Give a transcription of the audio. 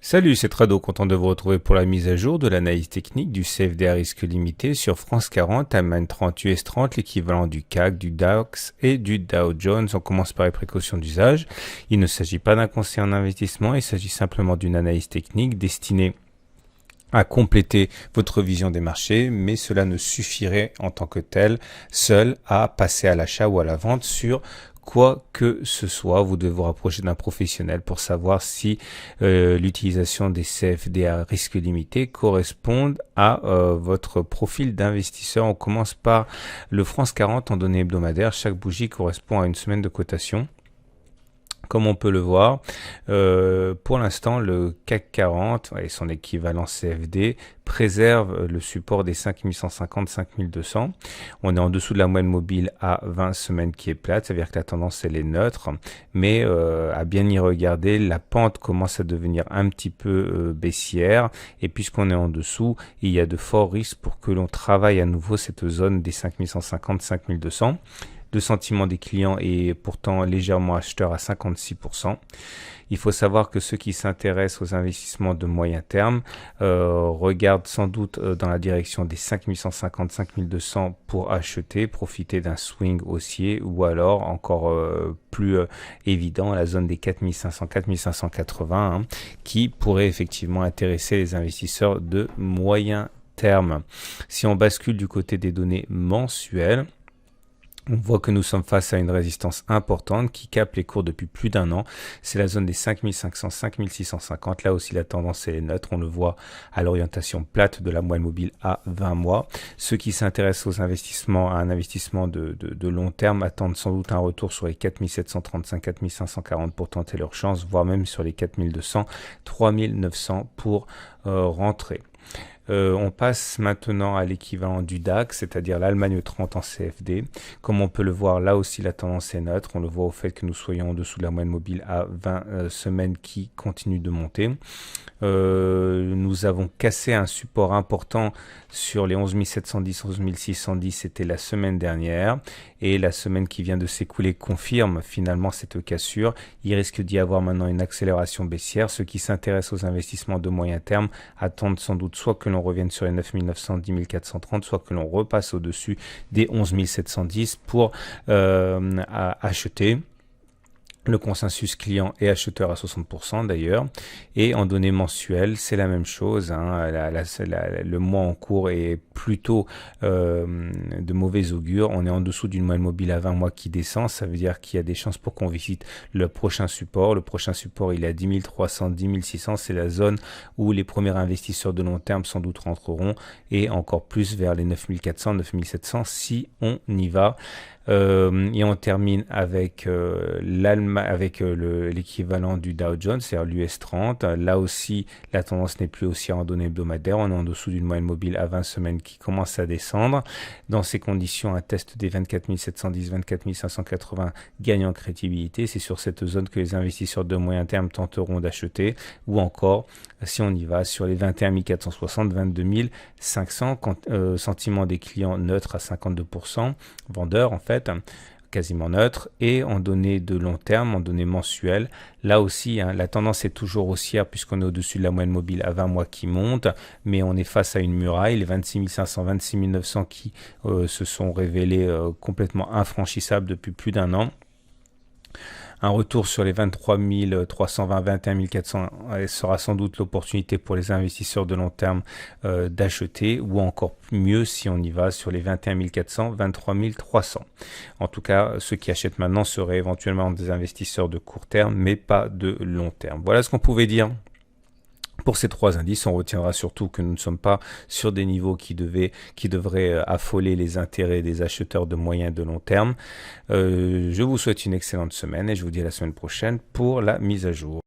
Salut, c'est Trado, content de vous retrouver pour la mise à jour de l'analyse technique du CFD à risque limité sur France 40, AMAN 30, US 30, l'équivalent du CAC, du DAX et du Dow Jones. On commence par les précautions d'usage. Il ne s'agit pas d'un conseil en investissement, il s'agit simplement d'une analyse technique destinée à compléter votre vision des marchés, mais cela ne suffirait en tant que tel seul à passer à l'achat ou à la vente sur quoi que ce soit. Vous devez vous rapprocher d'un professionnel pour savoir si l'utilisation des CFD à risque limité correspondent à votre profil d'investisseur. On commence par le France 40 en données hebdomadaires. Chaque bougie correspond à une semaine de cotation. Comme on peut le voir, pour l'instant, le CAC 40 et son équivalent CFD préserve le support des 5150-5200. On est en dessous de la moyenne mobile à 20 semaines qui est plate, ça veut dire que la tendance elle est neutre, mais à bien y regarder, la pente commence à devenir un petit peu baissière, et puisqu'on est en dessous, il y a de forts risques pour que l'on travaille à nouveau cette zone des 5150-5200. Le sentiment des clients est pourtant légèrement acheteur à 56%. Il faut savoir que ceux qui s'intéressent aux investissements de moyen terme regardent sans doute dans la direction des 5150-5200 pour acheter, profiter d'un swing haussier, ou alors encore plus évident, la zone des 4500-4580 qui pourrait effectivement intéresser les investisseurs de moyen terme. Si on bascule du côté des données mensuelles, on voit que nous sommes face à une résistance importante qui capte les cours depuis plus d'un an. C'est la zone des 5500-5650. Là aussi, la tendance est neutre. On le voit à l'orientation plate de la moyenne mobile à 20 mois. Ceux qui s'intéressent aux investissements, à un investissement de long terme, attendent sans doute un retour sur les 4735-4540 pour tenter leur chance, voire même sur les 4200-3900 pour rentrer. On passe maintenant à l'équivalent du DAX, c'est-à-dire l'Allemagne 30 en CFD. Comme on peut le voir, là aussi la tendance est neutre. On le voit au fait que nous soyons en dessous de la moyenne mobile à 20 semaines qui continue de monter. Nous avons cassé un support important sur les 11 710, 11 610, c'était la semaine dernière, et la semaine qui vient de s'écouler confirme finalement cette cassure. Il risque d'y avoir maintenant une accélération baissière. Ceux qui s'intéressent aux investissements de moyen terme attendent sans doute soit que l'on revienne sur les 9 900, 10 430, soit que l'on repasse au-dessus des 11 710 pour acheter. Le consensus client et acheteur à 60% d'ailleurs. Et en données mensuelles, c'est la même chose. Le mois en cours est plutôt de mauvais augure. On est en dessous d'une moyenne mobile à 20 mois qui descend. Ça veut dire qu'il y a des chances pour qu'on visite le prochain support. Le prochain support, il est à 10 300, 10 600. C'est la zone où les premiers investisseurs de long terme sans doute rentreront. Et encore plus vers les 9 400, 9 700 si on y va. Et on termine avec l'équivalent du Dow Jones, c'est-à-dire l'US 30. Là aussi, la tendance n'est plus haussière en données hebdomadaires. On est en dessous d'une moyenne mobile à 20 semaines qui commence à descendre. Dans ces conditions, un test des 24 710, 24 580 gagne en crédibilité. C'est sur cette zone que les investisseurs de moyen terme tenteront d'acheter. Ou encore, si on y va, sur les 21 460, 22 500, sentiment des clients neutre à 52%, vendeurs en fait, quasiment neutre, et en données de long terme, en données mensuelles, là aussi, la tendance est toujours haussière puisqu'on est au-dessus de la moyenne mobile à 20 mois qui monte, mais on est face à une muraille, les 26 500, 26 900 qui se sont révélés complètement infranchissables depuis plus d'un an. Un retour sur les 23 320, 21 400 sera sans doute l'opportunité pour les investisseurs de long terme d'acheter, ou encore mieux si on y va sur les 21 400, 23 300. En tout cas, ceux qui achètent maintenant seraient éventuellement des investisseurs de court terme, mais pas de long terme. Voilà ce qu'on pouvait dire. Pour ces trois indices, on retiendra surtout que nous ne sommes pas sur des niveaux qui devraient affoler les intérêts des acheteurs de moyen et de long terme. Je vous souhaite une excellente semaine et je vous dis à la semaine prochaine pour la mise à jour.